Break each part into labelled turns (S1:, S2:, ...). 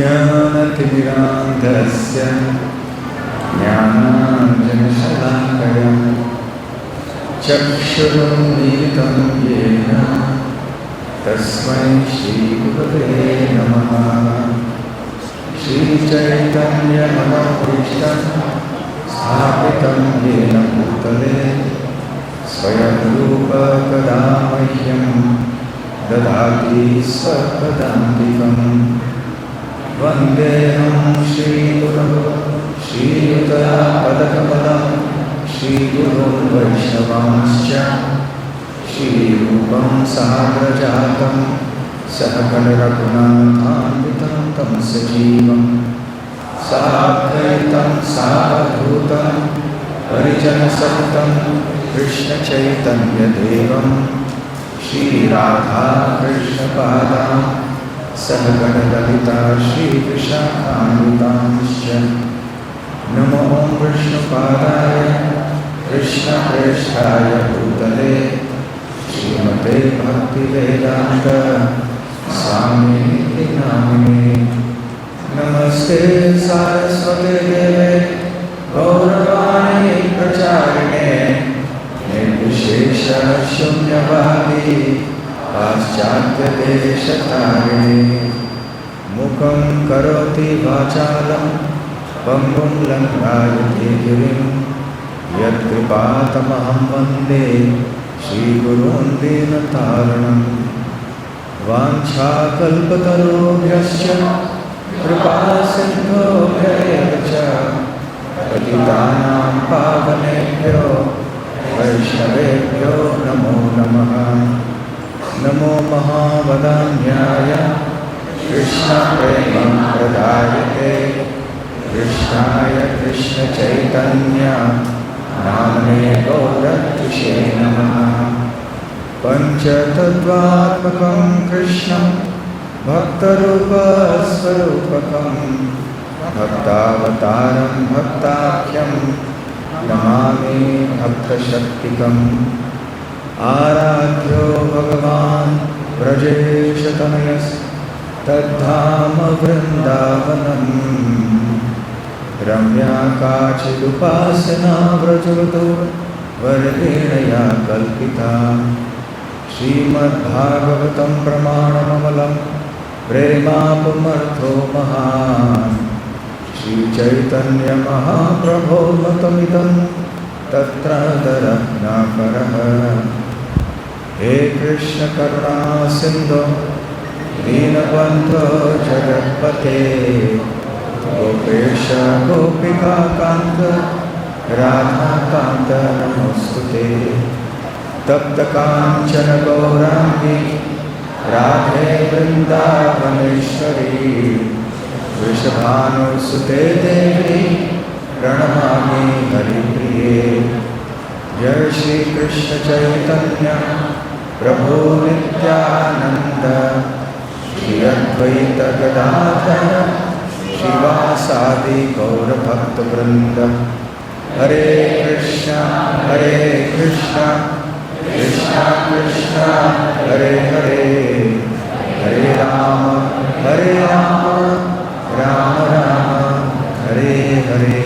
S1: ज्ञानतिमिरान्धस्य ज्ञानाञ्जनशलाकया चक्षुरुन्मीलितं येन तस्मै श्रीगुरवे नमः। श्रीचैतन्यमनोभीष्टं स्थापितं येन भूतले स्वयं रूप कदा मह्यं ददाति स्वपदान्तिकं। वन्देऽहं श्रीगुरौ 𝗪𝗹𝗪 श्रीगुरुं वैष्णवांश्च श्रीरूपं साग्रजातं सहगणरघुनाथान्वितं तं सजीवं साद्वैतं सावधूतं परिजनसहितं कृष्णचैतन्यदेवं श्रीराधाकृष्णपादान् सहगणललिता श्रीविशाखान्वितांश्च। नमो विष्णुपादाय कृष्णप्रेष्ठाय भूतले श्रीमते भक्तिवेदान्त स्वामिनिति नामिने। नमस्ते सारस्वते देवे गौरवाणी प्रचारिणे निर्विशेष शून्यवादी पाश्चात्यदेशतारिणे। मुखं करोति वाचालं पंगुं लङ्घयते गिरिं यत्कृपातमहं वन्दे श्रीगुरून् दीनतारिणं। वाञ्छाकल्पतरुभ्यश्च कृपासिन्धुभ्येव च पतितानां पावनेभ्यो वैष्णवेभ्यो नमो नमः। नमो महावदान्याय कृष्णप्रेमप्रदायते कृष्णाय कृष्णचैतन्य नाम्ने गौरत्विषे नमः। पञ्चतत्त्वात्मकं कृष्णं भक्तरूपस्वरूपकं भक्तावतारं भक्ताख्यं नमामि भक्तशक्तिकम्। आराध्यो भगवान् ब्रजेशतनयस्तद्धाम वृन्दावनम्। रम्या काचिदुपासना व्रजवतो वरदेणया कल्पिता। श्रीमद्भागवतं प्रमाणममलं प्रेमापमर्थो महान्। श्रीचैतन्यमहाप्रभो मतमिदं तत्र दरत्नाकरः। हे कृष्ण करुणा सिन्धो दीनबन्धो जगत्पते गोपेश गोपिकान्त राधाकान्त नमोस्तुते। तप्तकाञ्चन गौराङ्गी राधे वृन्दावनेश्वरी वृषभानुसुते देवी प्रणमामि हरिप्रिये। जय श्री कृष्ण चैतन्य प्रभु नित्यानंद श्री अद्वैत गदाधर श्रीवासादि गौरभक्तवृंद। हरे कृष्णा कृष्णा कृष्णा हरे हरे, हरे राम राम राम हरे हरे।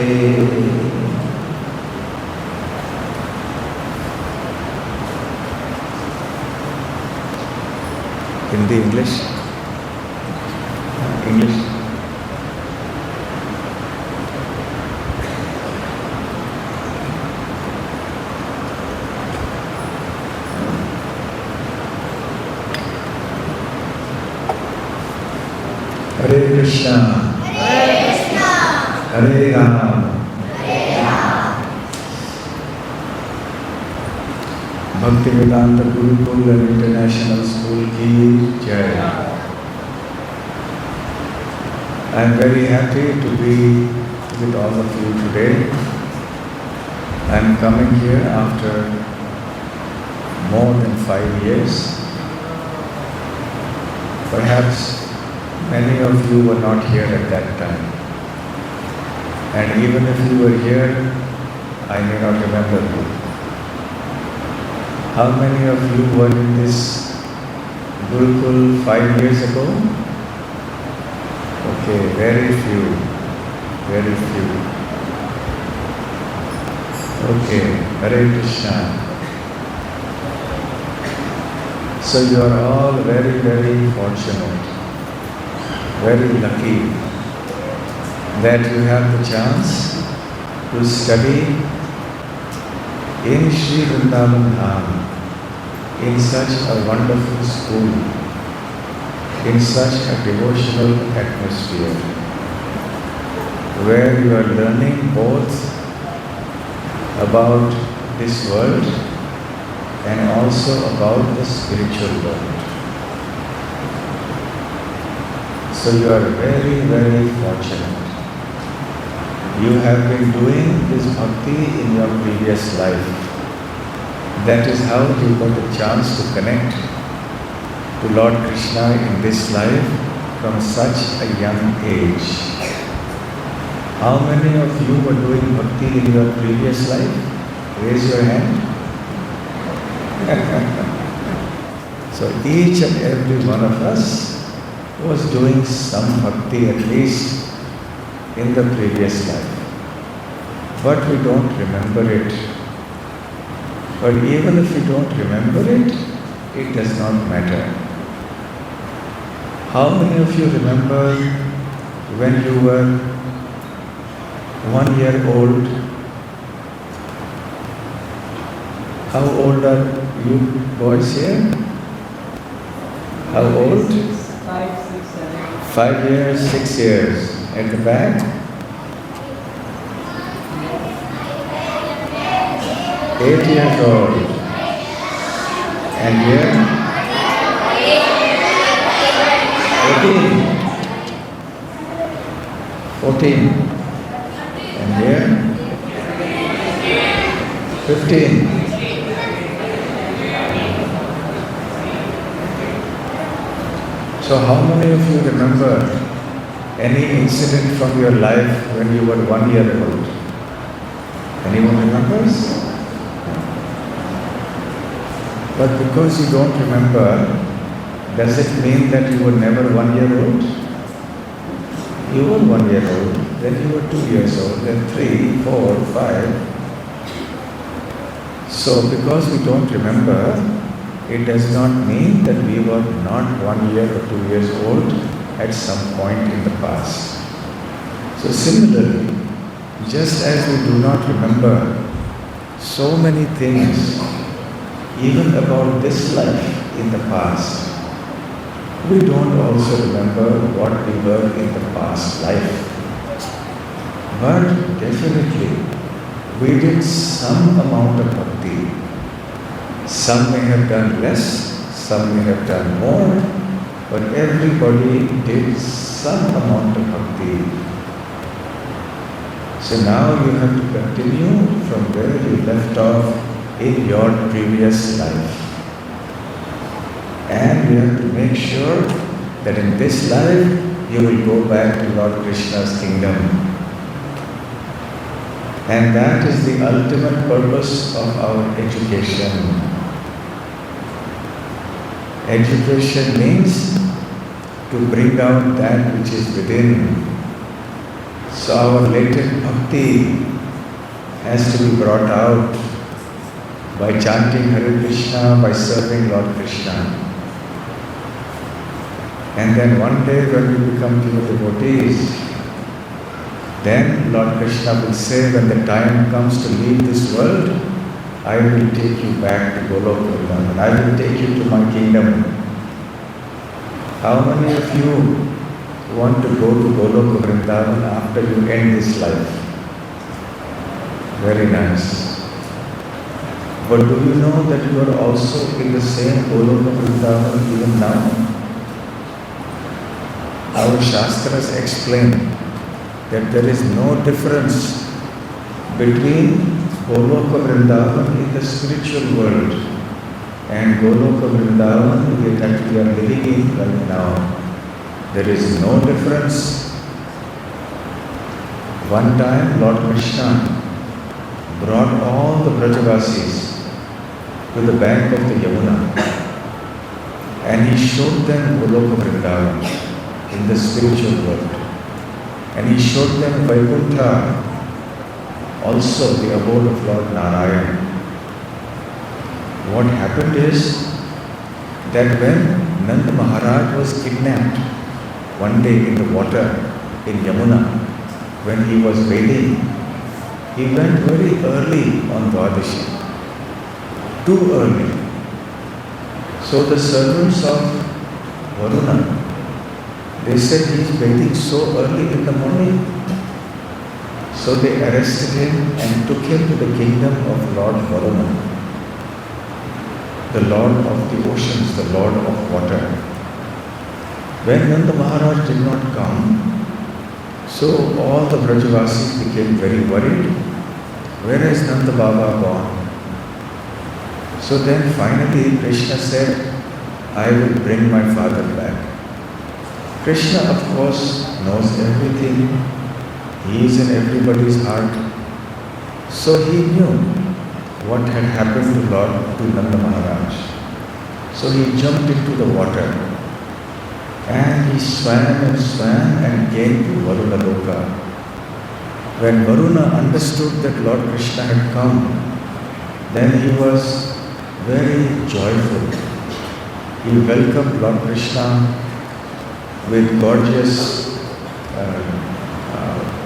S1: हिंदी इंग्लिश इंग्लिश हरे कृष्णा हरे राम भक्ति वेदांत गुरुकुल इंटरनेशनल स्कूल की जय। I am very happy to be with all of you today. I am coming here after more than 5 years. Perhaps many of you were not here at that time. And even if you were here, I may not remember you. How many of you were in this Gurukul 5 years ago? Okay, very few. Very few. Okay, Hare Krishna. So you are all very, very fortunate, very lucky that you have the chance to study in Sri Vrindavan Dham, in such a wonderful school, in such a devotional atmosphere, where you are learning both about this world and also about the spiritual world. So you are very, very fortunate. You have been doing this bhakti in your previous life. That is how you got a chance to connect to Lord Krishna in this life from such a young age. How many of you were doing bhakti in your previous life? Raise your hand. So each and every one of us was doing some bhakti at least in the previous life. But we don't remember it. But even if we don't remember it, it does not matter. How many of you remember when you were 1 year old? How old are you boys here? How old?
S2: 5, 6, 7.
S1: 5 years, 6 years. At the back? 8 years old. And here? 14. And here? 15. So how many of you remember any incident from your life when you were 1 year old? Anyone remembers? But because you don't remember, does it mean that you were never 1 year old? You were 1 year old, then you were 2 years old, then 3, 4, 5. So because we don't remember, it does not mean that we were not 1 year or 2 years old at some point in the past. So similarly, just as we do not remember so many things, even about this life in the past, we don't also remember what we were in the past life. But definitely, we did some amount of bhakti. Some may have done less, some may have done more, but everybody did some amount of bhakti. So now you have to continue from where you left off in your previous life. And you have to make sure that in this life you will go back to Lord Krishna's kingdom. And that is the ultimate purpose of our education. Education means to bring out that which is within. So our latent bhakti has to be brought out by chanting Hare Krishna, by serving Lord Krishna. And then one day when we become pure devotees, then Lord Krishna will say, when the time comes to leave this world, I will take you back to Vrindavan. I will take you to my kingdom. How many of you want to go to Vrindavan after you end this life? Very nice. But do you know that you are also in the same Vrindavan even now? Our Shastras explain that there is no difference between Goloka Vrindavan in the spiritual world and Goloka Vrindavan that we are living in right now. There is no difference. One time Lord Krishna brought all the Brajavasis to the bank of the Yamuna and he showed them Goloka Vrindavan. in the spiritual world. And he showed them Vaikuntha, also the abode of Lord Narayan. What happened is that when Nanda Maharaj was kidnapped one day in the water in Yamuna, when he was bathing, he went very early on Dwadashi, too early. So the servants of Varuna, they said he is bathing so early in the morning. So they arrested him and took him to the kingdom of Lord Varuna, the Lord of the oceans, the Lord of water. When Nanda Maharaj did not come, so all the Brajavasis became very worried. Where is Nanda Baba gone? So then finally Krishna said, I will bring my father back. Krishna, of course, knows everything. He is in everybody's heart. So he knew what had happened to Nanda Maharaj. So he jumped into the water and he swam and came to Varuna Loka. When Varuna understood that Lord Krishna had come, then he was very joyful. He welcomed Lord Krishna with gorgeous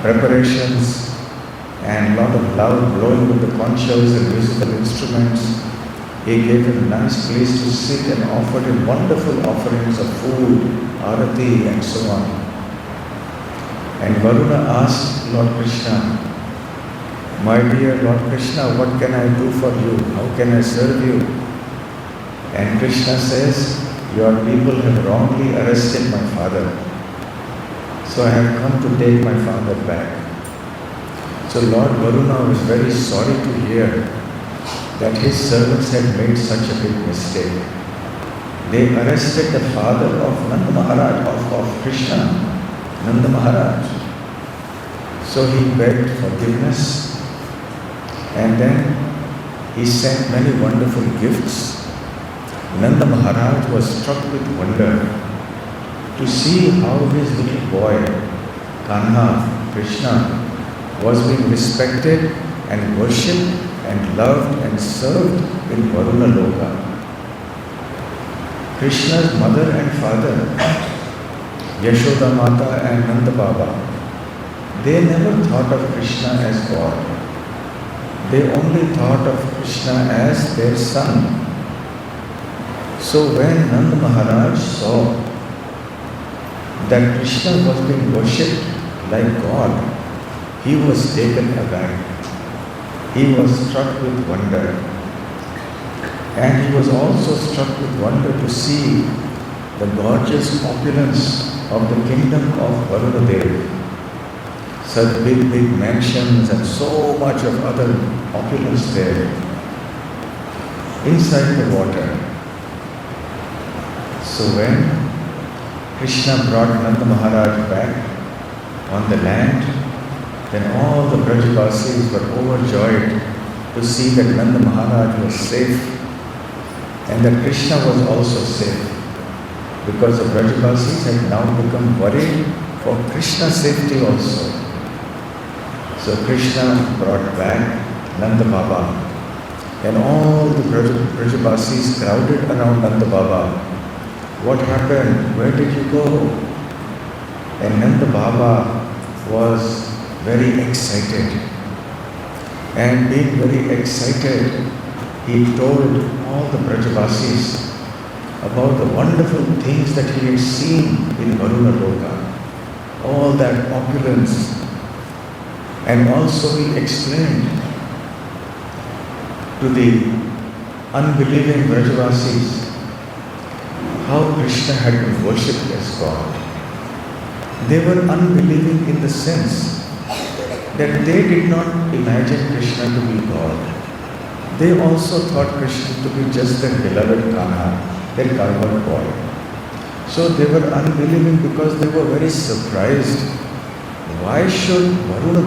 S1: preparations and a lot of loud blowing with the conch shells and musical instruments. He gave him a nice place to sit and offered him wonderful offerings of food, arati and so on. And Varuna asked Lord Krishna, my dear Lord Krishna, what can I do for you? How can I serve you? And Krishna says, your people have wrongly arrested my father. So I have come to take my father back. So Lord Varuna was very sorry to hear that his servants had made such a big mistake. They arrested the father of Nanda Maharaj, of Krishna, Nanda Maharaj. So he begged forgiveness and then he sent many wonderful gifts. Nanda Maharaj was struck with wonder to see how his little boy, Kanha, Krishna, was being respected and worshipped and loved and served in Varuna Loka. Krishna's mother and father, Yashoda Mata and Nanda Baba, they never thought of Krishna as God. They only thought of Krishna as their son. So when Nanda Maharaj saw that Krishna was being worshipped like God, he was taken aback. He was struck with wonder. And he was also struck with wonder to see the gorgeous opulence of the kingdom of Varuna. Such big mansions and so much of other opulence there. Inside the water. So when Krishna brought Nanda Maharaj back on the land, then all the Brajavasis were overjoyed to see that Nanda Maharaj was safe and that Krishna was also safe, because the Brajavasis had now become worried for Krishna's safety also. So Krishna brought back Nanda Baba and all the Brajavasis crowded around Nanda Baba. What happened? Where did you go? And Nanda Baba was very excited. And being very excited, he told all the Brajavasis about the wonderful things that he had seen in Varuna Loka, all that opulence. And also he explained to the unbelieving Brajavasis how Krishna had been worshipped as God. They were unbelieving in the sense that they did not imagine Krishna to be God. They also thought Krishna to be just their beloved Kanha, their cowherd boy. So they were unbelieving because they were very surprised. Why should Varuna,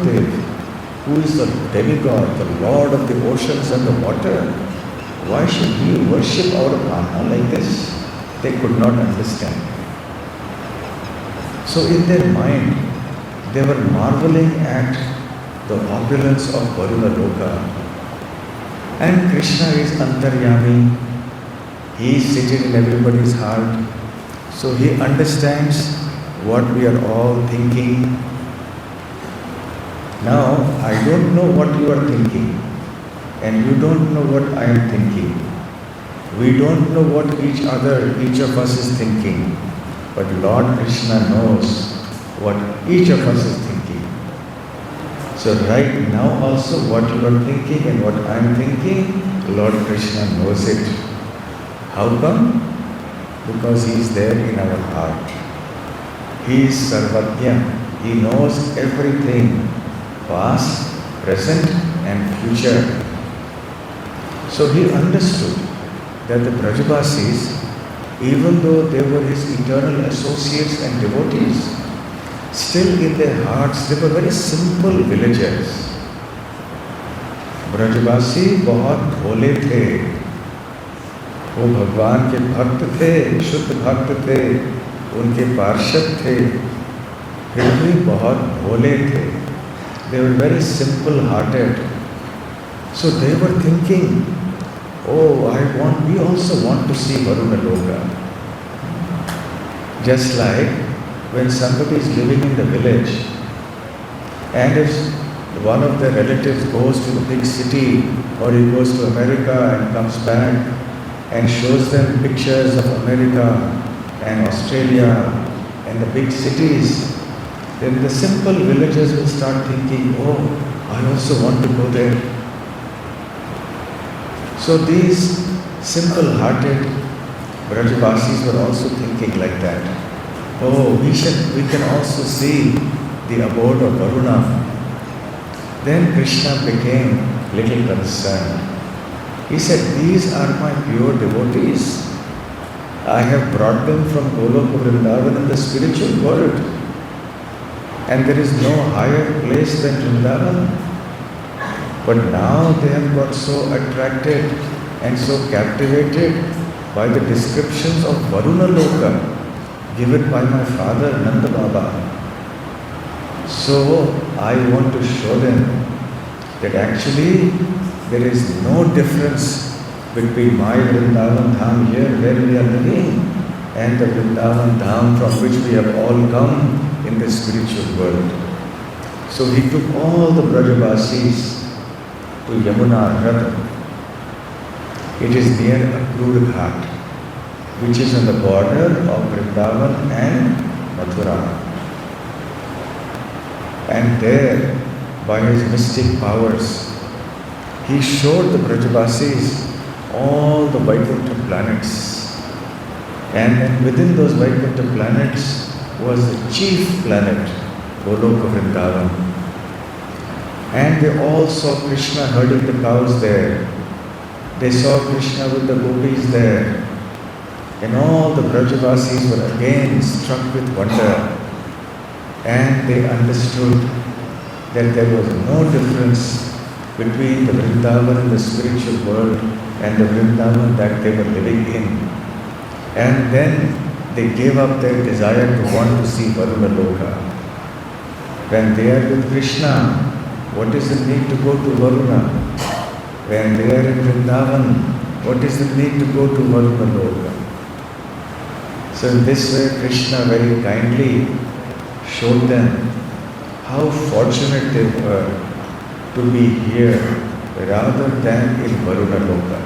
S1: who is the demigod, the lord of the oceans and the water, why should he worship our Kanha like this? They could not understand. So in their mind, they were marveling at the opulence of Varuna Loka. And Krishna is Antaryami. He is seated in everybody's heart. So he understands what we are all thinking. Now, I don't know what you are thinking, and you don't know what I am thinking. We don't know what each of us is thinking, but Lord Krishna knows what each of us is thinking. So right now also what you are thinking and what I am thinking, Lord Krishna knows it. How come? Because He is there in our heart. He is 𝗪𝗏. He knows everything, past, present and future. So He understood that the 𝗪𝗏𝗪𝗀, even though they were His eternal associates and devotees, still in their hearts they were very simple villagers. 𝗪𝗏𝗪𝗀 बहुत भोले थे, वो भगवान के भक्त थे, शुद्ध भक्त थे, उनके पार्षद थे, फिर भी बहुत भोले थे. They were very simple hearted. So they were thinking, oh, we also want to see Varuna Loka. Just like when somebody is living in the village and if one of their relatives goes to the big city or he goes to America and comes back and shows them pictures of America and Australia and the big cities, then the simple villagers will start thinking, oh, I also want to go there. So these simple-hearted 𝗪𝗏𝗪𝗀s were also thinking like that. Oh, we can also see the abode of Varuna. Then Krishna became little concerned. He said, these are my pure devotees. I have brought them from Goloka Vrindavan in the spiritual world. And there is no higher place than Vrindavan. But now they have got so attracted and so captivated by the descriptions of Varuna Loka given by my father Nanda Baba. So I want to show them that actually there is no difference between my Vrindavan Dham here where we are living and the Vrindavan Dham from which we have all come in the spiritual world. So he took all the 𝗪𝗏𝗪𝗀s to Yamuna Rata. It is near Akrur Ghat, which is on the border of Vrindavan and Mathura. And there, by his mystic powers, he showed the 𝗪𝗏𝗪𝗀s all the Vaikuntha planets. And then within those Vaikuntha planets was the chief planet, Goloka Vrindavan. And they all saw Krishna herding the cows there. They saw Krishna with the gopis there. And all the 𝗪𝗏𝗪𝗀s were again struck with wonder. And they understood that there was no difference between the Vrindavan in the spiritual world and the Vrindavan that they were living in. And then they gave up their desire to want to see Varuna Loka. When they are with Krishna, what is the need to go to Varuna? When they are in Vrindavan, what is the need to go to Varuna Loka? So in this way, Krishna very kindly showed them how fortunate they were to be here rather than in Varuna Loka.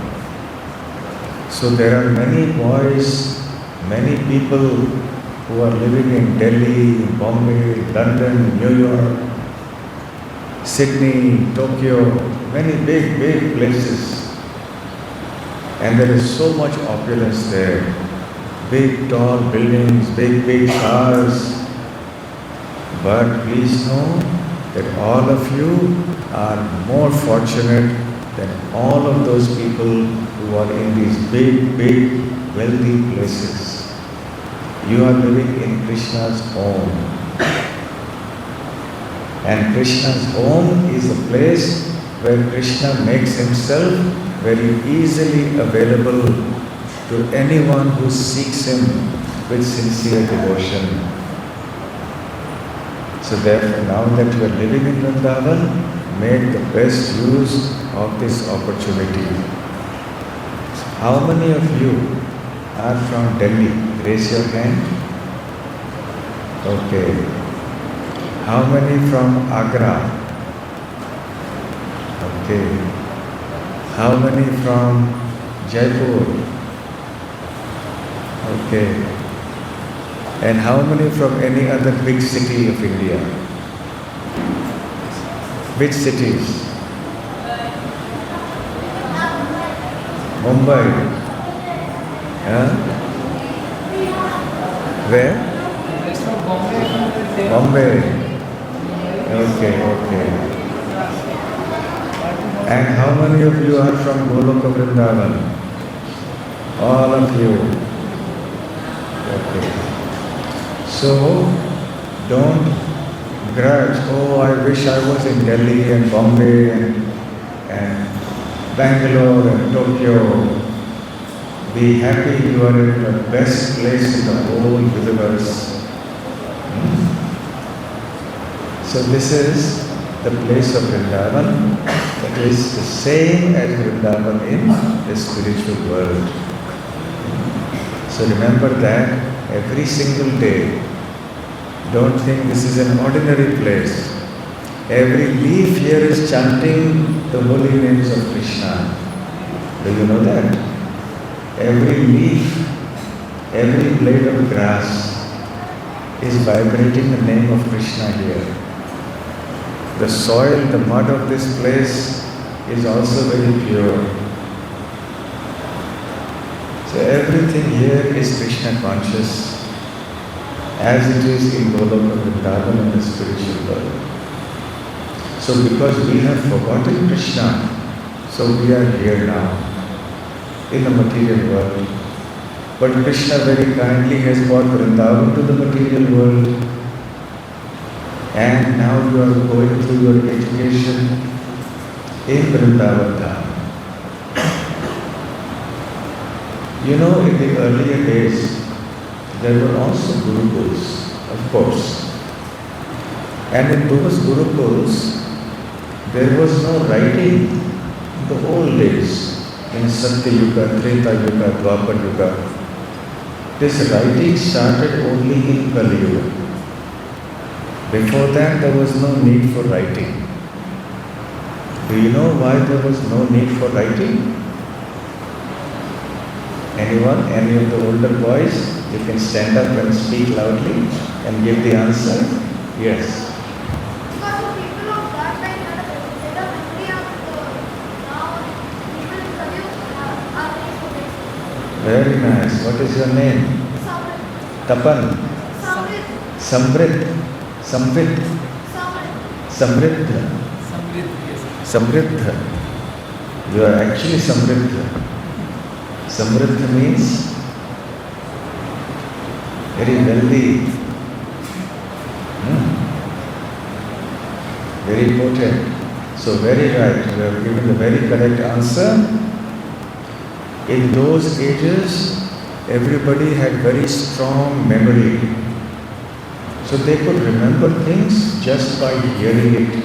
S1: So there are many boys, many people who are living in Delhi, Bombay, London, New York, Sydney, Tokyo, many big places. And there is so much opulence there. Big tall buildings, big cars. But please know that all of you are more fortunate than all of those people who are in these big, wealthy places. You are living in Krishna's home. And Krishna's home is a place where Krishna makes himself very easily available to anyone who seeks him with sincere devotion. So therefore, now that you are living in Vrindavan, make the best use of this opportunity. How many of you are from Delhi? Raise your hand. Okay. How many from Agra? Okay. How many from Jaipur? Okay. And how many from any other big city of India? Which cities? Mumbai. Yeah? Where? Bombay. Okay. And how many of you are from Goloka Vrindavan? All of you. Okay. So, don't grudge, oh, I wish I was in Delhi and Bombay and Bangalore and Tokyo. Be happy you are in the best place in the whole universe. So this is the place of Vrindavan, that is the same as Vrindavan in the spiritual world. So remember that every single day. Don't think this is an ordinary place. Every leaf here is chanting the holy names of Krishna. Do you know that? Every leaf, every blade of grass is vibrating the name of Krishna here. The soil, the mud of this place is also very pure. So everything here is Krishna conscious, as it is in Goloka Vrindavan in the spiritual world. So because we have forgotten Krishna, so we are here now in the material world. But Krishna very kindly has brought Vrindavan to the material world. And now you are going through your education in Vrindavan Dham. You know, in the earlier days, there were also gurukuls, of course. And in those gurukuls, there was no writing in the old days, in Satyayuga, Treta-yuga, Dwapar-yuga. This writing started only in Kali-yuga. Before that, there was no need for writing. Do you know why there was no need for writing? Anyone? Any of the older boys? You can stand up and speak loudly and give the answer. Yes.
S3: Because the people of that time had a better memory of now people in Kali are very forgetful.
S1: Very nice. What is your name? Tapan. Samrit. Samrit. Samriddha. Samriddha. You are actually Samriddha. Samriddha means very wealthy, very potent. So very right, you have given the very correct answer. In those ages, everybody had very strong memory. So they could remember things just by hearing it.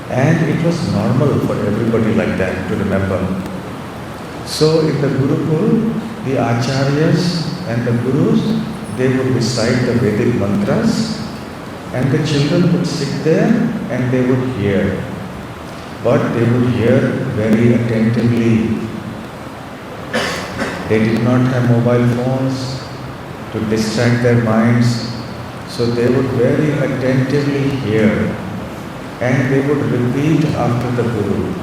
S1: And it was normal for everybody like that to remember. So in the Gurukul, the Acharyas and the Gurus, they would recite the Vedic mantras and the children would sit there and they would hear. But they would hear very attentively. They did not have mobile phones to distract their minds. So they would very attentively hear and they would repeat after the Guru.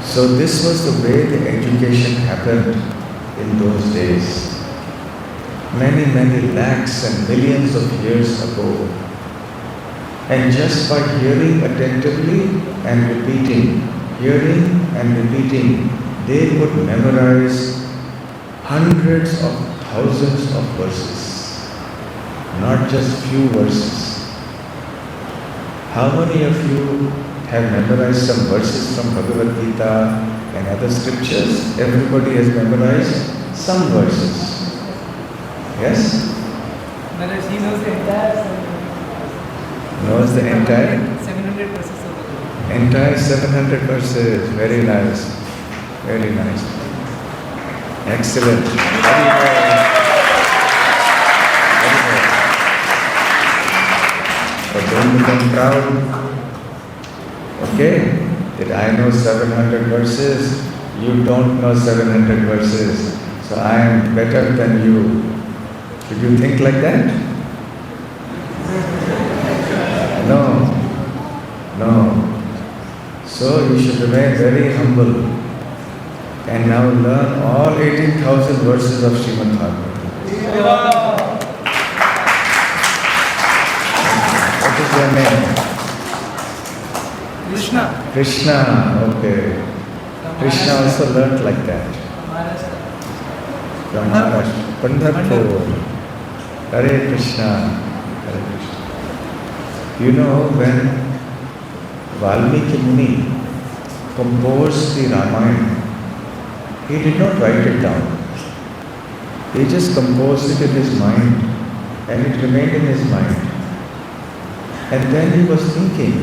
S1: So this was the way the education happened in those days. Many, many lakhs and millions of years ago. And just by hearing attentively and repeating, hearing and repeating, they could memorize hundreds of thousands of verses, not just few verses. How many of you have memorized some verses from Bhagavad Gita and other scriptures? Everybody has memorized some verses. Yes?
S2: Maharaj, he knows the entire 700.
S1: Knows the entire
S2: 700 verses of the Guru.
S1: entire 700 verses. Very nice. Very nice. Excellent. Very well. Very well. But don't become proud. Okay? That I know 700 verses. You don't know 700 verses. So I am better than you. Should you think like that? No. No. So you should remain very humble and now learn all 18,000 verses of Srimad Bhagavatam. What is your name?
S2: Krishna.
S1: Krishna. Okay. Krishna also learned like that.
S2: Maharashtra.
S1: From Maharashtra. Pandharpur. Hare Krishna. Hare Krishna. You know, when Valmiki Muni composed the Ramayana, he did not write it down. He just composed it in his mind and it remained in his mind. And then he was thinking,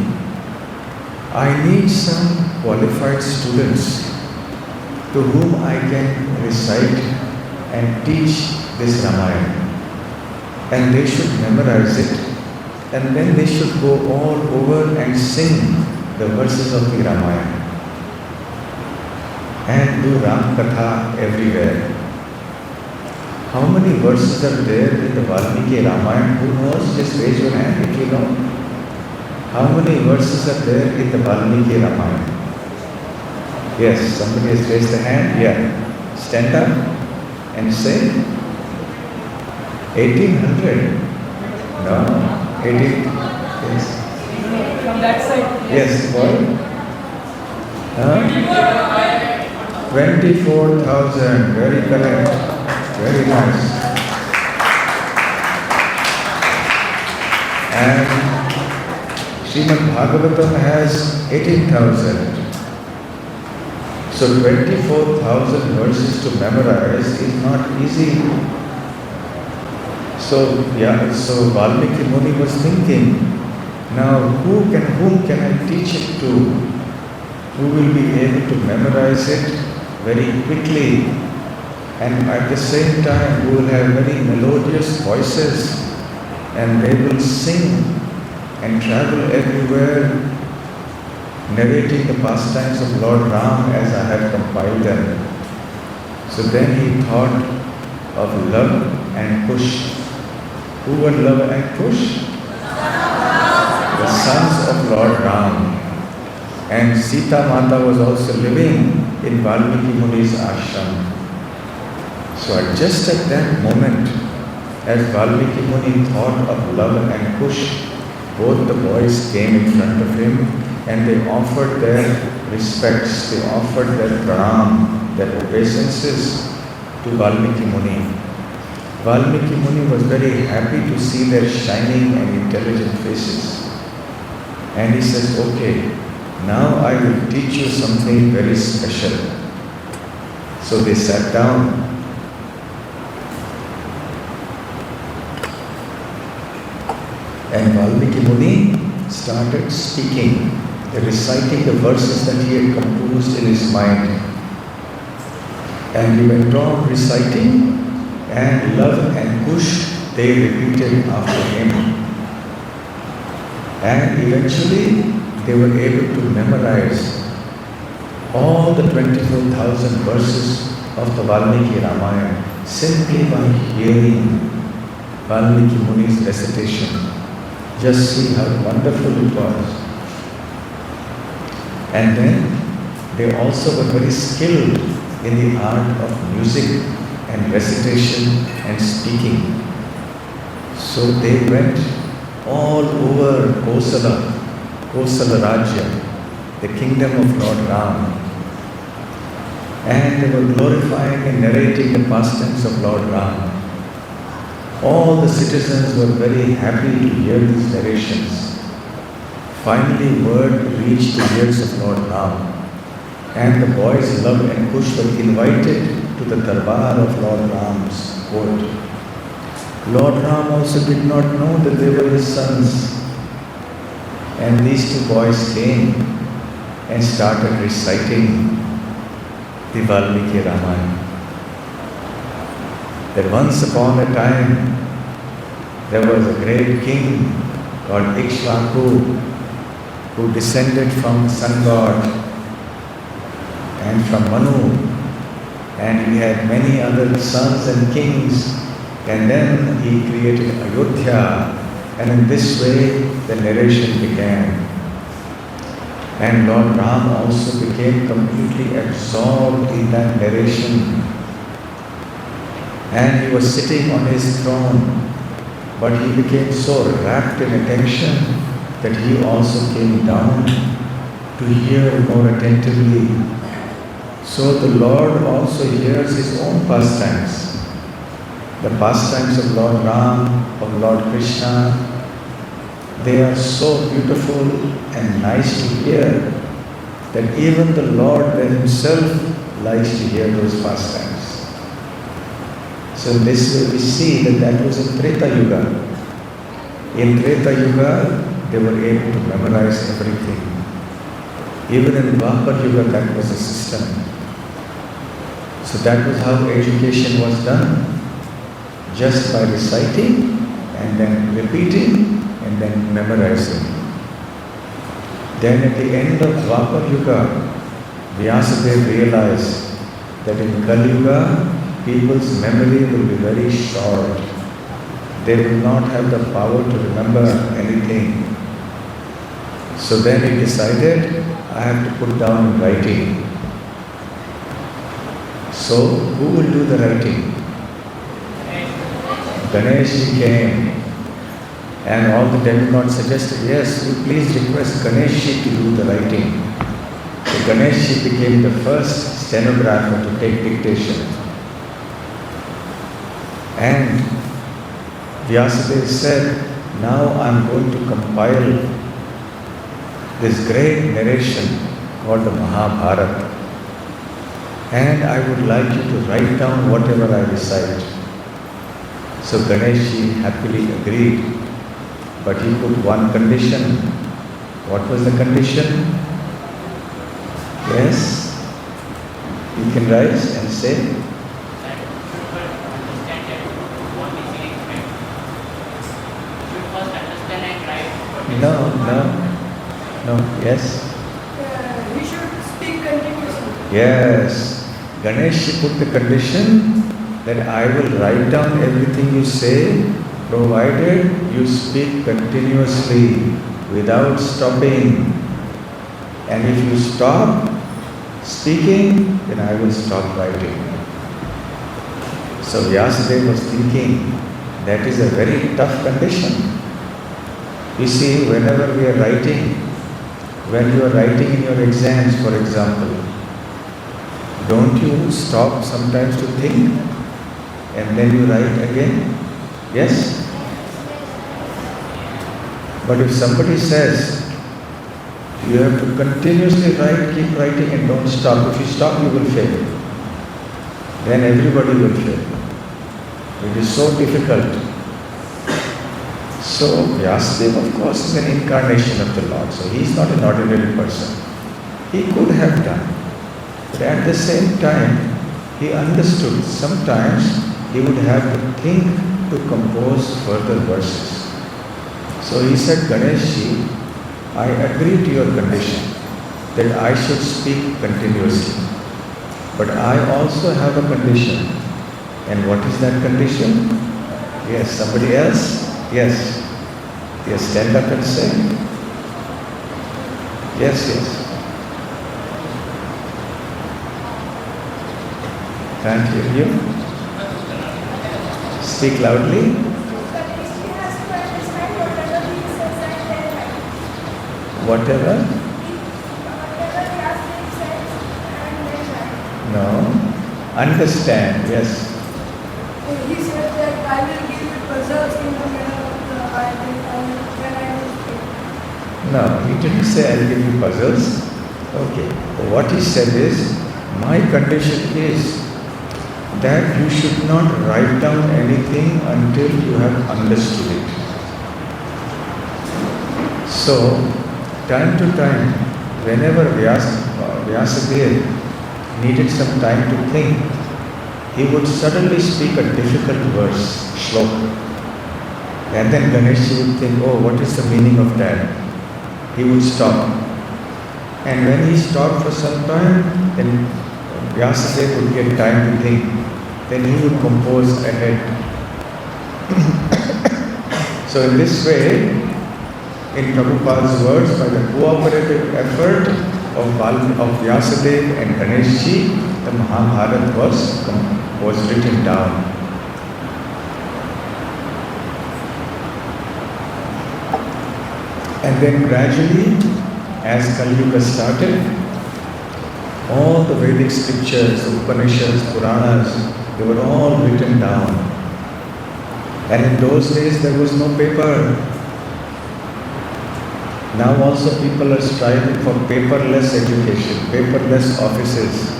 S1: I need some qualified students to whom I can recite and teach this Ramayana. And they should memorize it. And then they should go all over and sing the verses of the Ramayana. And do Ram Katha everywhere. How many verses are there in the Valmiki Ramayana? Who knows? Just raise your hand if you know. How many verses are there in the Valmiki Ramayana? Yes, somebody has raised the hand. Yeah. Stand up and say 1800. No. 18. Yes.
S2: From that side.
S1: Yes, what? 24,000. Very correct. Very nice. And Srimad Bhagavatam has 18,000. So 24,000 verses to memorize is not easy. So Valmiki Muni was thinking, now whom can I teach it to? Who will be able to memorize it very quickly? And at the same time who will have very melodious voices and they will sing and travel everywhere narrating the pastimes of Lord Ram as I have compiled them. So then he thought of 𝗪𝗹𝗹 and 𝗪𝗃. Who were 𝗪𝗹 and 𝗪𝗃? The sons of Lord Ram. And Sita Mata was also living in Valmiki Muni's ashram. So just at that moment, as Valmiki Muni thought of 𝗪𝗹 and 𝗪𝗃, both the boys came in front of him and they offered their respects, they offered their pranam, their obeisances to Valmiki Muni. Valmiki Muni was very happy to see their shining and intelligent faces. And he says, okay, now I will teach you something very special. So they sat down. And Valmiki Muni started speaking, reciting the verses that he had composed in his mind. And he went on reciting, and 𝗪𝗹 and 𝗪𝗃, they repeated after him. And eventually, they were able to memorize all the 24,000 verses of the Valmiki Ramayana simply by hearing Valmiki Muni's recitation. Just see how wonderful it was. And then they also were very skilled in the art of music and recitation and speaking. So they went all over Kosala Rajya, the kingdom of Lord Ram. And they were glorifying and narrating the pastimes of Lord Ram. All the citizens were very happy to hear these narrations. Finally, word reached the ears of Lord Ram. And the boys 𝗪𝗹 and 𝗪𝗃 were invited to the darbar of Lord Ram's court. Lord Ram also did not know that they were his sons. And these two boys came and started reciting the Valmiki Ramayana. That once upon a time there was a great king called 𝗪𝗏𝗪 who descended from the sun god and from Manu, and he had many other sons and kings, and then he created Ayodhya, and in this way the narration began. And Lord Ram also became completely absorbed in that narration. And he was sitting on his throne, but he became so rapt in attention that he also came down to hear more attentively. So the Lord also hears his own pastimes. The pastimes of Lord Ram, of Lord Krishna, they are so beautiful and nice to hear that even the Lord himself likes to hear those pastimes. So in this way we see that that was in Treta Yuga. In Treta Yuga, they were able to memorize everything. Even in Dwapar Yuga, that was the system. So that was how education was done. Just by reciting and then repeating and then memorizing. Then at the end of Dwapar Yuga, Vyasadeva realized that in Kali Yuga, people's memory will be very short. They will not have the power to remember anything. So then he decided, I have to put down in writing. So who will do the writing? Ganesh came, and all the demigods suggested, yes, we please request Ganesh to do the writing. So Ganesh became the first stenographer to take dictation. And Vyasadeva said, now I am going to compile this great narration called the Mahabharata. And I would like you to write down whatever I recite. So Ganesh happily agreed, but he put one condition. What was the condition? Yes? You can rise and say. No, yes?
S3: We should speak continuously.
S1: Yes. Ganesh put the condition that I will write down everything you say, provided you speak continuously without stopping. And if you stop speaking, then I will stop writing. So Vyasadeva was thinking, that is a very tough condition. You see, whenever we are writing, when you are writing in your exams, for example, don't you stop sometimes to think and then you write again? Yes? But if somebody says, you have to continuously write, keep writing and don't stop. If you stop, you will fail. Then everybody will fail. It is so difficult. So Vyasadeva, of course, is an incarnation of the Lord. So he is not an ordinary person. He could have done. But at the same time, he understood sometimes he would have to think to compose further verses. So he said, Ganesh, I agree to your condition that I should speak continuously. But I also have a condition. And what is that condition? Yes, somebody else? Yes. Yes, stand up and say. Yes. Can't hear you. Speak loudly. Whatever? No. Understand, yes.
S3: He said that I will give you puzzles in the middle of the when I will speak.
S1: No, he didn't say I'll give you puzzles. Okay. What he said is, my condition is that you should not write down anything until you have understood it. So, time to time, whenever 𝗪𝗲𝗪 needed some time to think, he would suddenly speak a difficult verse, shlok. And then Ganesh would think, oh, what is the meaning of that? He would stop. And when he stopped for some time, then 𝗪𝗲𝗪 would get time to think. Then he would compose ahead. So in this way, in Prabhupada's words, by the cooperative effort of 𝗪𝗲𝗪 and Ganeshji, the Mahabharata was written down. And then gradually, as Kali Yuga started, all the Vedic scriptures, the Upanishads, Puranas, they were all written down. And in those days there was no paper. Now also people are striving for paperless education, paperless offices.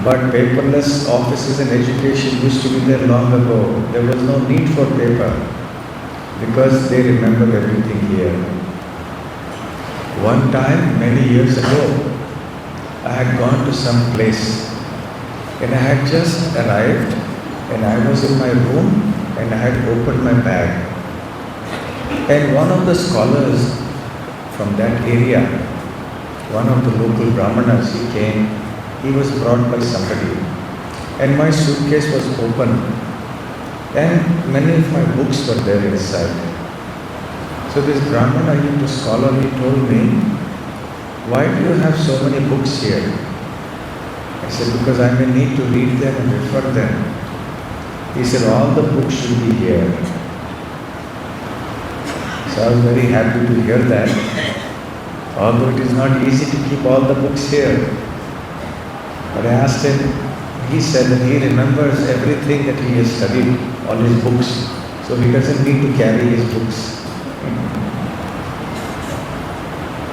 S1: But paperless offices and education used to be there long ago. There was no need for paper because they remembered everything here. One time, many years ago, I had gone to some place and I had just arrived and I was in my room and I had opened my bag. And one of the scholars from that area, one of the local brahmanas, he came, he was brought by somebody. And my suitcase was open and many of my books were there inside. So this brahmana, the scholar, he told me, why do you have so many books here? I said, because I may need to read them and refer them. He said, all the books should be here. So I was very happy to hear that. Although it is not easy to keep all the books here. But I asked him, he said that he remembers everything that he has studied, all his books. So he doesn't need to carry his books.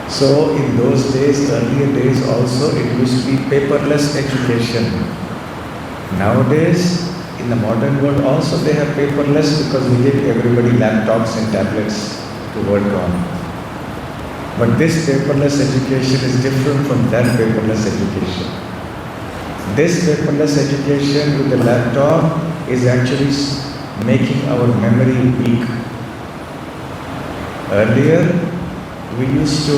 S1: So in those days, earlier days also, it used to be paperless education. Nowadays, in the modern world also they have paperless because we give everybody laptops and tablets to work on. But this paperless education is different from that paperless education. This paperless education with the laptop is actually making our memory weak. Earlier, we used to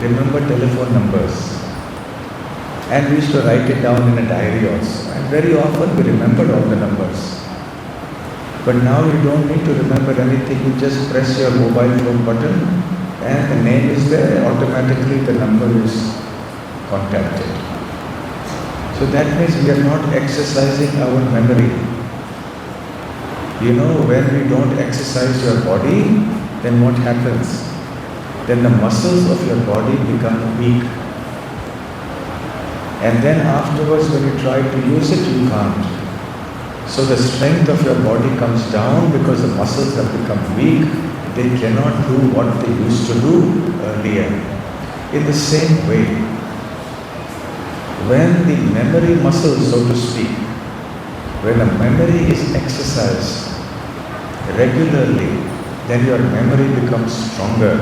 S1: remember telephone numbers and we used to write it down in a diary also. And very often we remembered all the numbers. But now you don't need to remember anything. You just press your mobile phone button and the name is there. Automatically the number is contacted. So that means we are not exercising our memory. You know, when we don't exercise your body, then what happens? Then the muscles of your body become weak. And then afterwards when you try to use it, you can't. So the strength of your body comes down because the muscles have become weak. They cannot do what they used to do earlier. In the same way, when the memory muscle, so to speak, when a memory is exercised regularly, then your memory becomes stronger.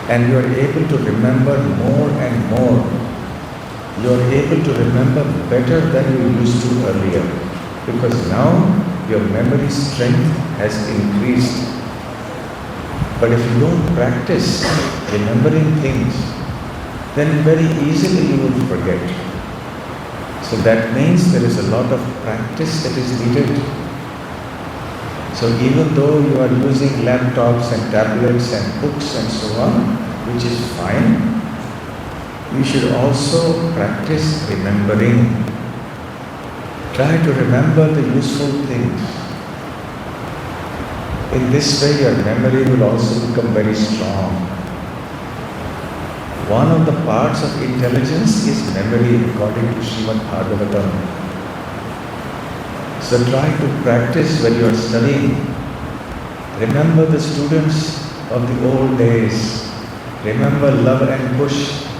S1: And you are able to remember more and more. You are able to remember better than you used to earlier. Because now your memory strength has increased. But if you don't practice remembering things, then very easily you will forget. So that means there is a lot of practice that is needed. So even though you are using laptops and tablets and books and so on, which is fine, you should also practice remembering. Try to remember the useful things. In this way your memory will also become very strong. One of the parts of intelligence is memory according to Srimad Bhagavatam. So try to practice when you are studying. Remember the students of the old days. Remember 𝗪𝗶𝗪𝗀.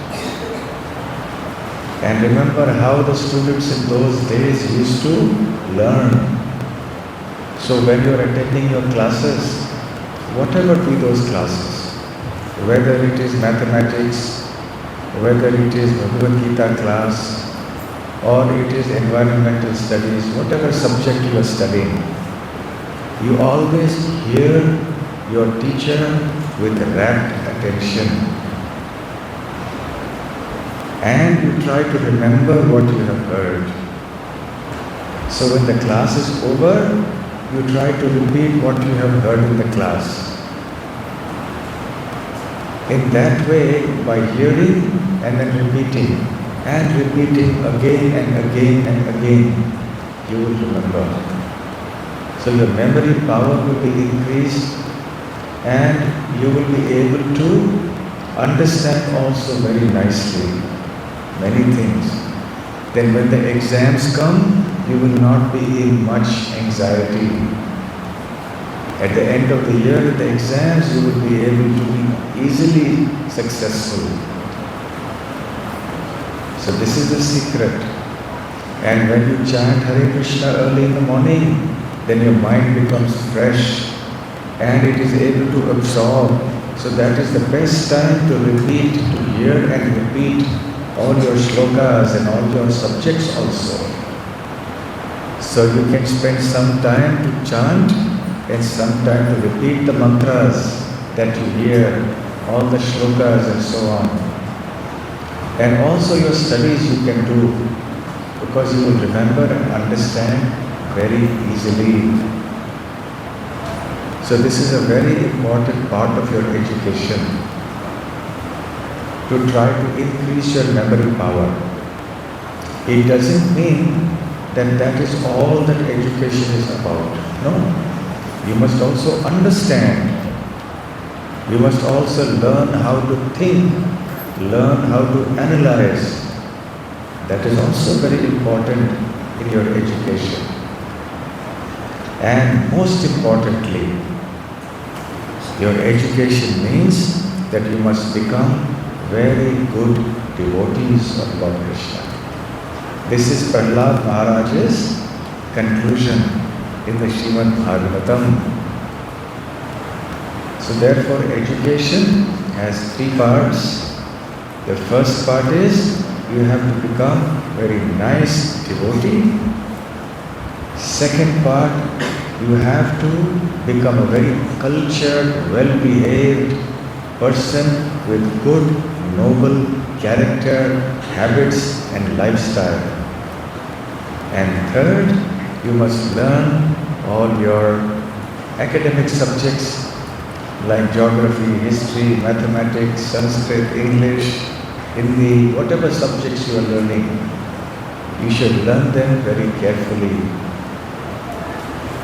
S1: And remember how the students in those days used to learn. So when you are attending your classes, whatever be those classes, whether it is mathematics, whether it is Bhagavad Gita class, or it is environmental studies, whatever subject you are studying, you always hear your teacher with rapt attention. And you try to remember what you have heard. So when the class is over, you try to repeat what you have heard in the class. In that way, by hearing and then repeating again and again and again, you will remember. So your memory power will be increased and you will be able to understand also very nicely many things. Then when the exams come, you will not be in much anxiety. At the end of the year, the exams, you will be able to be easily successful. So this is the secret. And when you chant Hare Krishna early in the morning, then your mind becomes fresh and it is able to absorb. So that is the best time to repeat, to hear and repeat all your shlokas and all your subjects also. So you can spend some time to chant and some time to repeat the mantras that you hear, all the shlokas and so on. And also your studies you can do because you will remember and understand very easily. So this is a very important part of your education, to try to increase your memory power. It doesn't mean that that is all that education is about. No. You must also understand. You must also learn how to think, learn how to analyze. That is also very important in your education. And most importantly, your education means that you must become very good devotees of Lord Krishna. This is 𝗪𝗏 Maharaj's conclusion in the 𝗪𝗏. So therefore education has three parts. The first part is you have to become very nice devotee. Second part, you have to become a very cultured, well-behaved person with good, noble character, habits and lifestyle. And third, you must learn all your academic subjects like geography, history, mathematics, Sanskrit, English, Hindi, whatever subjects you are learning. You should learn them very carefully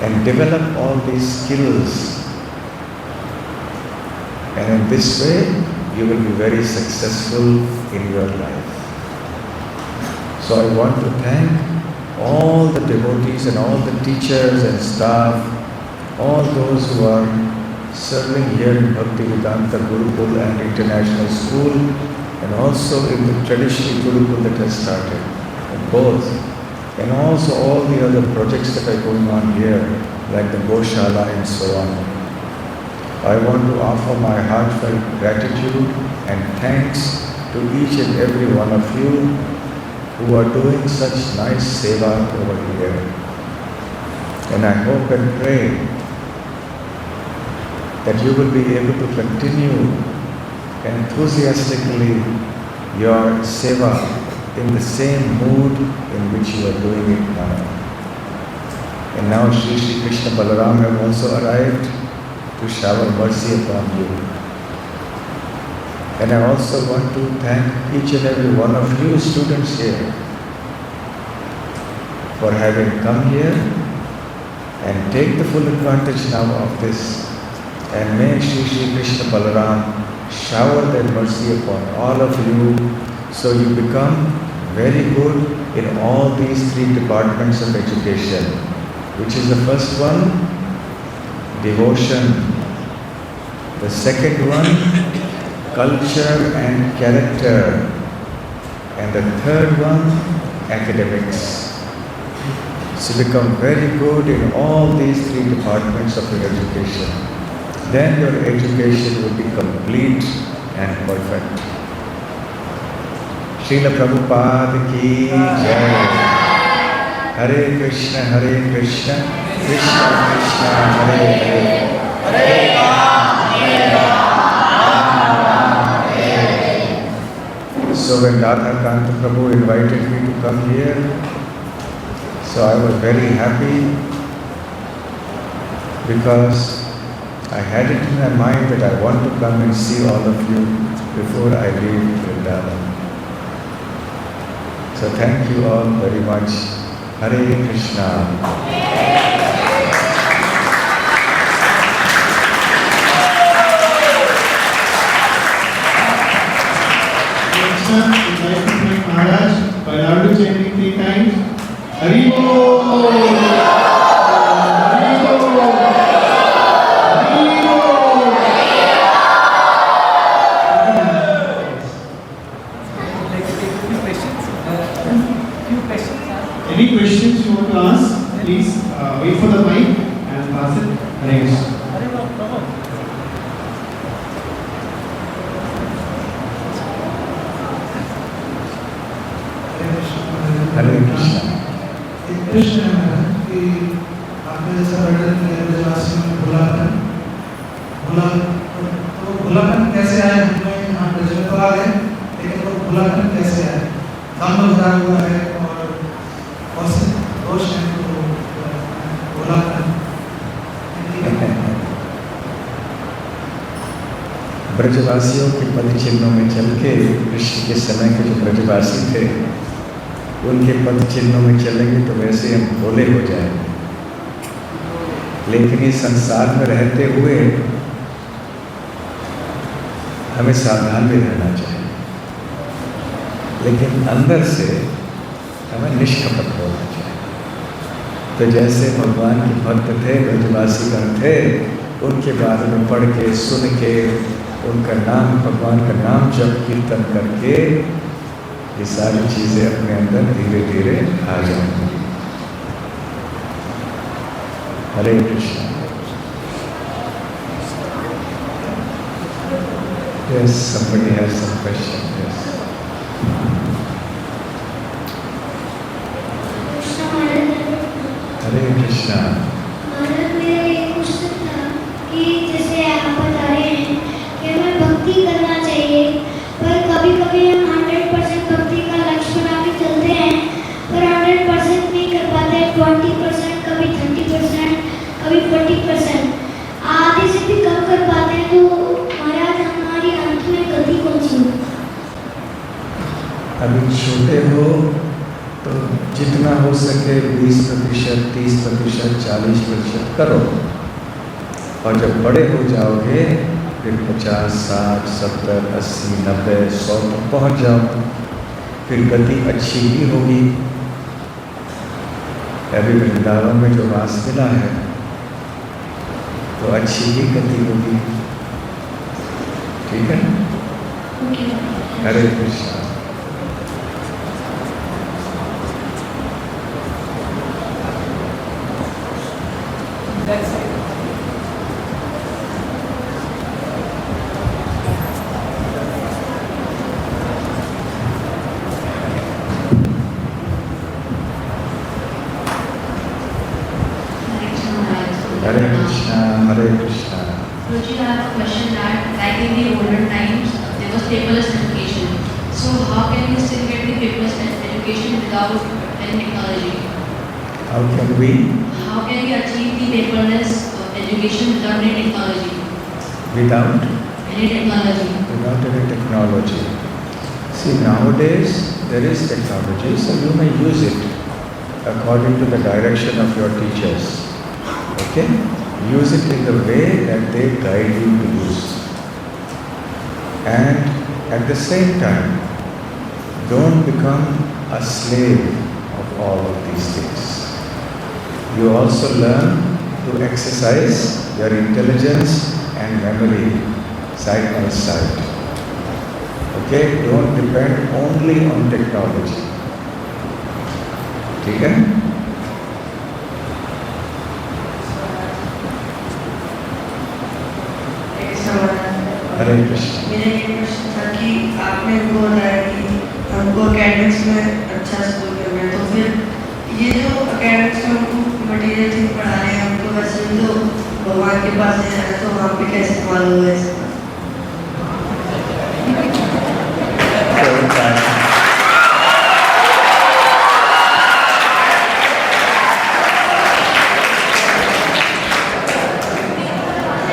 S1: and develop all these skills. And in this way, you will be very successful in your life. So I want to thank all the devotees and all the teachers and staff, all those who are serving here in Bhaktivedanta Gurukula and International School, and also in the traditional Gurukula that has started, both. And also all the other projects that are going on here, like the Goshala and so on. I want to offer my heartfelt gratitude and thanks to each and every one of you who are doing such nice seva over here. And I hope and pray that you will be able to continue enthusiastically your seva in the same mood in which you are doing it now. And now Sri Krishna Balaram have also arrived to shower mercy upon you. And I also want to thank each and every one of you students here for having come here and take the full advantage now of this. And may Sri Krishna Balaram shower their mercy upon all of you, so you become very good in all these three departments of education. Which is the first one? Devotion. The second one? Culture and character. And the third one, academics. So become very good in all these three departments of your education. Then your education will be complete and perfect. Srila Prabhupada ki jai. Hare Krishna, Krishna Krishna, Hare Hare, Hare Rama, Rama, Hare Hare. So when Radhakanta Prabhu invited me to come here, so I was very happy because I had it in my mind that I want to come and see all of you before I leave Vrindavan. So thank you all very much. Hare Krishna.
S4: Next up, we'd like to thank Maharaj by loudly chanting 3 times. 𝗪𝗶𝗶𝗪 Any questions you want to ask, please wait for the mic and pass it. Hare Krishna.
S1: Hare Krishna.
S5: एक प्रश्न है मेरा कि आपने जैसा वर्णन किया ब्रजवासियों में भोलापन तो भोलापन कैसे आया? हमें यहाँ ब्रज में तो आ गए, लेकिन वो भोलापन कैसे आया? काम भरा हुआ है और औसत दोष है तो भोलापन।
S1: ब्रजवासियों के पद चिन्हों में चल के कृष्ण के समय के जो ब्रजवासी थे उनके पद चिन्हों में चलेंगे तो वैसे हम भोले हो जाएंगे। लेकिन इस संसार में रहते हुए हमें सावधान भी रहना चाहिए, लेकिन अंदर से हमें निष्कपट होना चाहिए। तो जैसे भगवान के भक्त थे, ब्रजवासीगण थे, उनके बारे में पढ़ के सुन के उनका नाम, भगवान का नाम जप कीर्तन करके ये सारी चीजें अपने अंदर धीरे धीरे आ जाएंगी। हरे Krishna. Yes, somebody has some question. Yes. हरे कृष्णा।
S3: महाराज, मेरा एक क्वेश्चन था कि जैसे आप बता रहे हैं कि हमें भक्ति करना चाहिए, पर कभी कभी हम 100% भक्ति का लक्ष्य बना के चलते हैं, पर 100% नहीं कर पाते, 20%, कभी 30%, कभी 40%, आधे से भी कम कर पाते हैं। तो महाराज, हमारी अंत में गति कौन सी हो?
S1: अभी छोटे हो तो जितना हो सके 20%, 30%, 40% करो, और जब बड़े हो जाओगे फिर 50, 60, 70, 80, 90, 100 तक पहुँच जाओ, फिर गति अच्छी ही होगी। अभी वृंदावन में जो वास मिला है तो अच्छी ही गति होगी। ठीक है? हरे Krishna.
S2: That's it.
S1: Hare Krishna, Hare Krishna.
S6: Guruji, I have a question that, like in the olden times, there was paperless education. So how can we still get the paperless education without any technology?
S1: How can we?
S6: How can we achieve the paperless education without any technology?
S1: Without?
S6: Any technology.
S1: Without any technology. See, nowadays there is technology, so you may use it according to the direction of your teachers. Okay? Use it in the way that they guide you to use. And at the same time, don't become a slave of all of these things. You also learn to exercise your intelligence and memory side by side. Okay, don't depend only on technology. ठीक है? हरे कृष्ण।
S7: मेरा ये प्रश्न था कि आपने हमको बताया कि हमको एकेडमिक्स में अच्छा स्कोर करना है, तो फिर ये जो एकेडमिक्स में हमको मटेरियल थिंग पढ़ा रहे हैं, हमको वैसे भी तो भगवान के पास है जाना, तो वहाँ पे कैसे मालूम होगा इसका?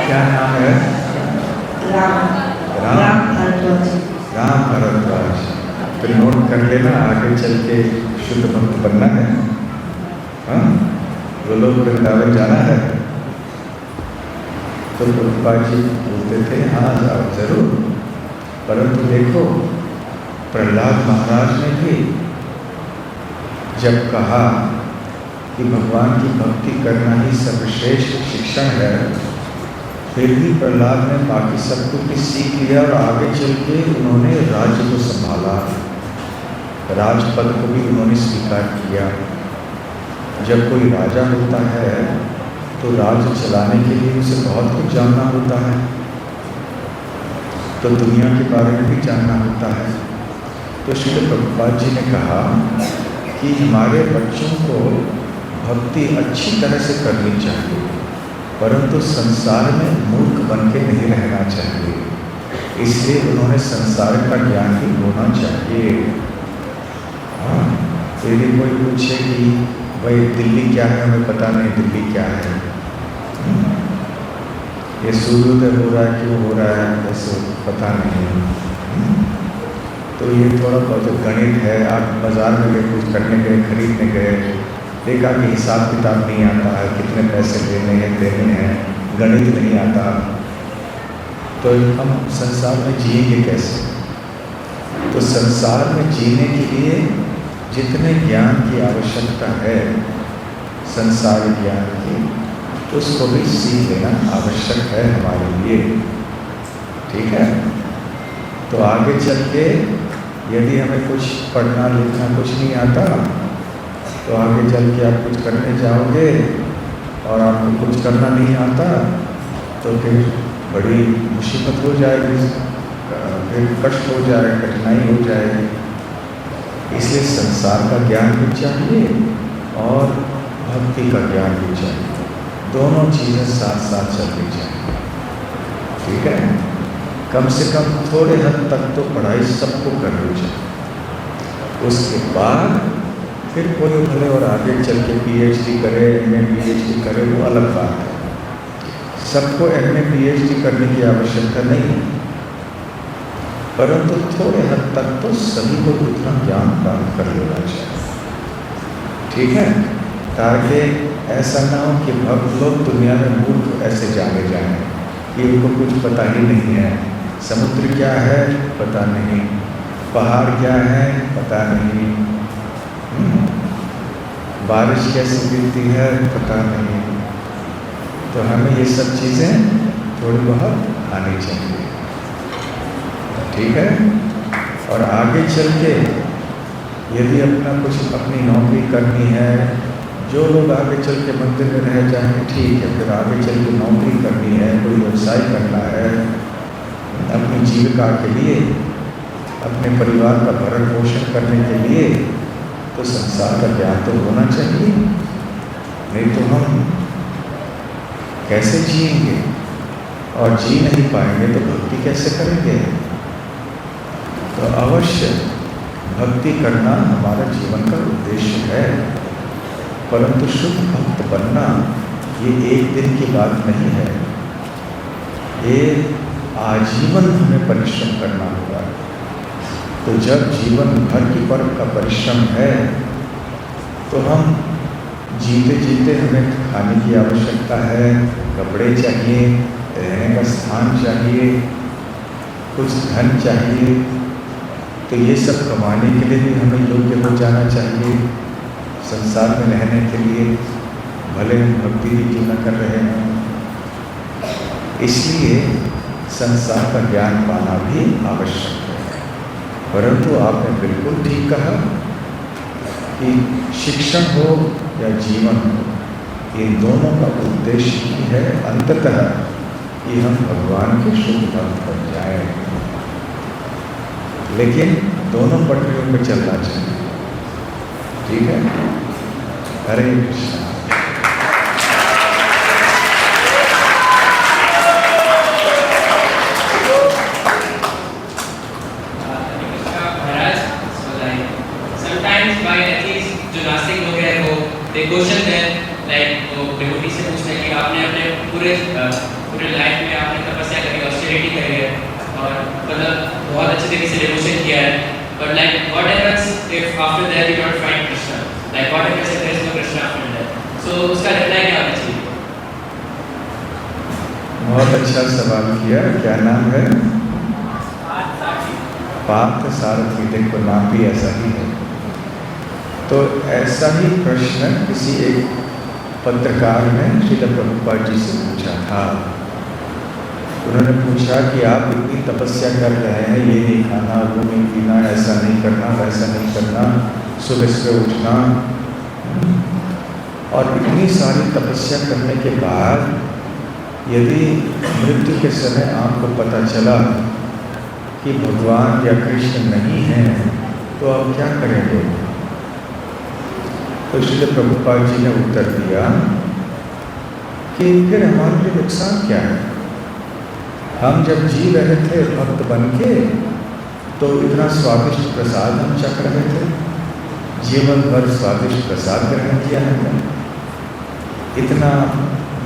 S1: क्या नाम है?
S7: राम भारद्वाज।
S1: राम भारद्वाज। तो नोट कर लेना, आगे चल के शुद्ध भक्त बनना है। हाँ, वो लोग वृंदावन जाना है। तो प्रभुपाद जी बोलते थे हाँ जाओ जरूर, परंतु देखो प्रहलाद महाराज ने भी जब कहा कि भगवान की भक्ति करना ही सर्वश्रेष्ठ शिक्षण है, फिर भी प्रहलाद ने बाकी सब कुछ भी सीख लिया और आगे चल के उन्होंने राज्य को संभाला, राजपद को भी उन्होंने स्वीकार किया। जब कोई राजा होता है तो राज्य चलाने के लिए उसे बहुत कुछ जानना होता है, तो दुनिया के बारे में भी जानना होता है। तो श्री प्रभुपाद जी ने कहा कि हमारे बच्चों को भक्ति अच्छी तरह से करनी चाहिए, परंतु संसार में मूर्ख बन के नहीं रहना चाहिए। इसलिए उन्होंने संसार का ज्ञान भी होना चाहिए। हाँ, यदि कोई पूछे कि भाई दिल्ली क्या है, हमें पता नहीं दिल्ली क्या है, ये सूर्योदय हो रहा है क्यों हो रहा है ऐसे पता नहीं, तो ये थोड़ा बहुत गणित है। आप बाजार में गए, कुछ करने गए, खरीदने गए, देखा कि हिसाब किताब नहीं आता है, कितने पैसे देने हैं, गणित नहीं आता, तो हम संसार में जिएंगे कैसे? तो संसार में जीने के लिए जितने ज्ञान की आवश्यकता है, संसार ज्ञान की, उसको भी सीख लेना आवश्यक है हमारे लिए। ठीक है? तो आगे चल के यदि हमें कुछ पढ़ना लिखना कुछ नहीं आता, तो आगे चल के आप कुछ करने जाओगे और आपको कुछ करना नहीं आता, तो फिर बड़ी मुसीबत हो जाएगी, फिर कष्ट हो जाएगा, कठिनाई हो जाएगी। इसलिए संसार का ज्ञान भी चाहिए और भक्ति का ज्ञान भी चाहिए, दोनों चीज़ें साथ साथ चलनी चाहिए। ठीक है? कम से कम थोड़े हद तक तो पढ़ाई सबको करनी चाहिए, उसके बाद फिर कोई भले और आगे चल के PhD करे, MA PhD करे, वो अलग बात है। सबको MA PhD करने की आवश्यकता नहीं है, परंतु थोड़े हद तक तो सभी को उतना ज्ञान प्राप्त कर लेना चाहिए। ठीक है? ताकि ऐसा ना हो कि भक्त लोग दुनिया में मूर्ख ऐसे जाने जाएं कि उनको कुछ पता ही नहीं है। समुद्र क्या है पता नहीं, पहाड़ क्या है पता नहीं, बारिश कैसे गिरती है पता नहीं। तो हमें ये सब चीज़ें थोड़ी बहुत आनी चाहिए। ठीक है? और आगे चल के यदि अपना कुछ अपनी नौकरी करनी है, जो लोग आगे चल के मंदिर में रह जाएंगे ठीक है, फिर आगे चल के नौकरी करनी है, कोई व्यवसाय करना है अपनी जीविका के लिए, अपने परिवार का भरण पोषण करने के लिए, तो संसार का ज्ञान तो होना चाहिए, नहीं तो हम कैसे जिएंगे और जी नहीं पाएंगे तो भक्ति कैसे करेंगे? तो अवश्य भक्ति करना हमारा जीवन का उद्देश्य है, परंतु शुद्ध भक्त बनना ये एक दिन की बात नहीं है, ये आजीवन हमें परिश्रम करना होगा। तो जब जीवन भर की पर का परिश्रम है, तो हम जीते जीते हमें खाने की आवश्यकता है, कपड़े चाहिए, रहने का स्थान चाहिए, कुछ धन चाहिए, तो ये सब कमाने के लिए भी हमें योग्य हो जाना चाहिए। संसार में रहने के लिए भले हम भक्ति भी क्यों न कर रहे हैं, इसलिए संसार का ज्ञान पाना भी आवश्यक है। परंतु आपने बिल्कुल ठीक कहा कि शिक्षण हो या जीवन हो, इन दोनों का उद्देश्य ही है अंततः कि हम भगवान के शुद्ध भक्त बन जाएं। लेकिन दोनों पटरियों पर चलना चाहिए। ठीक है? हरे कृष्णा।
S8: Sometimes by atheists जो नास्तिक लोग हैं वो they question them like वो devotee से पूछते हैं कि आपने अपने पूरे लाइफ में आपने तपस्या करी, ऑस्टेरिटी करी है और मतलब बहुत अच्छे तरीके से डिवोशन किया है, but like what happens if after that you don't find Krishna, like what happens if there is no Krishna after that? So उसका रिप्लाई क्या होना चाहिए?
S1: बहुत अच्छा सवाल किया। क्या नाम है? पार्थ सारथी। देखो नाम भी ऐसा ही है। तो ऐसा ही प्रश्न किसी एक पत्रकार ने श्रील प्रभुपाद जी से पूछा था। उन्होंने पूछा कि आप इतनी तपस्या कर रहे हैं, ये नहीं खाना, वो नहीं पीना, ऐसा नहीं करना, वैसा नहीं करना, सुबह सुबह उठना, और इतनी सारी तपस्या करने के बाद यदि मृत्यु के समय आपको पता चला कि भगवान या कृष्ण नहीं है तो आप क्या करेंगे? तो श्री प्रभुपाद जी ने उत्तर दिया कि फिर हमारे लिए नुकसान क्या है? हम जब जी रहे थे भक्त बन के तो इतना स्वादिष्ट प्रसाद हम चख रहे थे, जीवन भर स्वादिष्ट प्रसाद ग्रहण किया हमने, इतना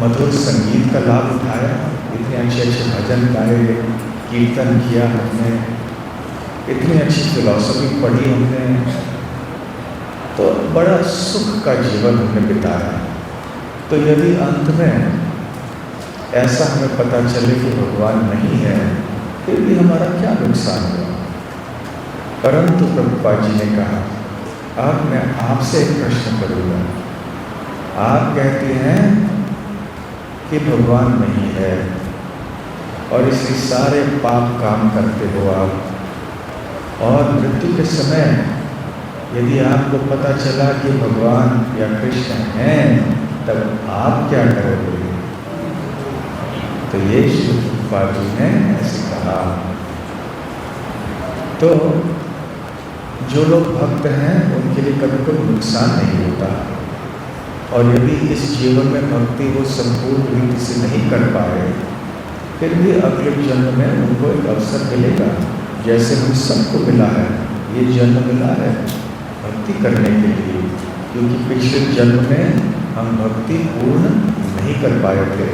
S1: मधुर संगीत का लाभ उठाया, इतने अच्छे अच्छे भजन गाए, कीर्तन किया हमने, इतनी अच्छी फिलॉसफी पढ़ी हमने, तो बड़ा सुख का जीवन हमने बिताया। तो यदि अंत में ऐसा हमें पता चले कि भगवान नहीं है, फिर भी हमारा क्या नुकसान हुआ? परंतु प्रभुपाद जी ने कहा, अब मैं आपसे एक प्रश्न करूँगा। आप कहते हैं कि भगवान नहीं है और इसलिए सारे पाप काम करते हो आप, और मृत्यु के समय यदि आपको पता चला कि भगवान या कृष्ण हैं, तब आप क्या करोगे? तो ये श्री प्रभुपाद जी ने ऐसे कहा। तो जो लोग भक्त हैं उनके लिए कभी कोई नुकसान नहीं होता, और यदि इस जीवन में भक्ति वो संपूर्ण रीति से नहीं कर पाए, फिर भी अगले जन्म में उनको एक अवसर मिलेगा, जैसे हम सबको मिला है। ये जन्म मिला है भक्ति करने के लिए, क्योंकि पिछले जन्म में हम भक्ति पूर्ण नहीं कर पाए थे।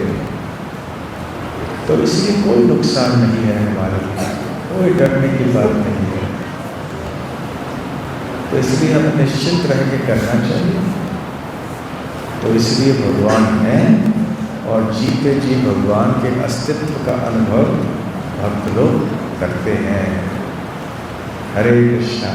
S1: तो इसलिए कोई नुकसान नहीं है हमारे लिए, कोई डरने की बात नहीं है। तो इसलिए हमें निश्चिंत रह के करना चाहिए। तो इसलिए भगवान है, और जीते जी भगवान के अस्तित्व का अनुभव भक्त लोग करते हैं। हरे कृष्णा।